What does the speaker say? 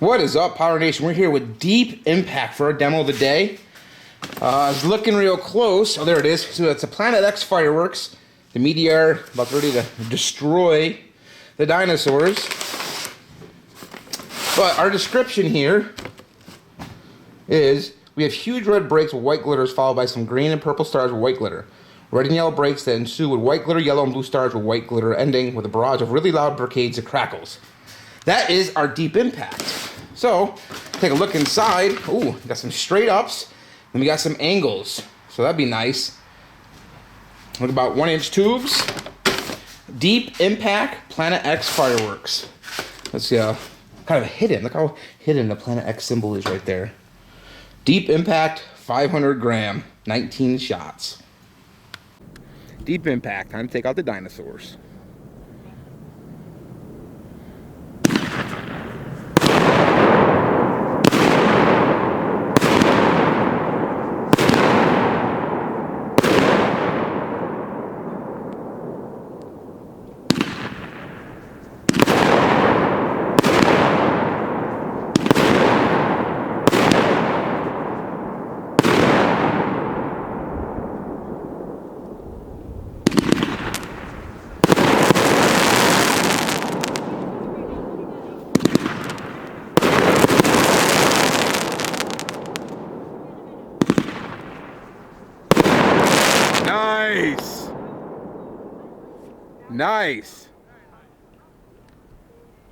What is up, Pyro Nation? We're here with Deep Impact for our demo of the day. It's looking real close. Oh, there it is. So it's a Planet X fireworks. The meteor about ready to destroy the dinosaurs. But our description here is we have huge red breaks with white glitters followed by some green and purple stars with white glitter. Red and yellow breaks that ensue with white glitter, yellow and blue stars with white glitter, ending with a barrage of really loud brigades of crackles. That is our Deep Impact. So, take a look inside. Ooh, got some straight ups, and we got some angles. So that'd be nice. Look, about 1-inch tubes. Deep Impact Planet X fireworks. Let's see, kind of hidden. Look how hidden the Planet X symbol is right there. Deep Impact, 500 gram, 19 shots. Deep Impact, time to take out the dinosaurs. Nice! Nice!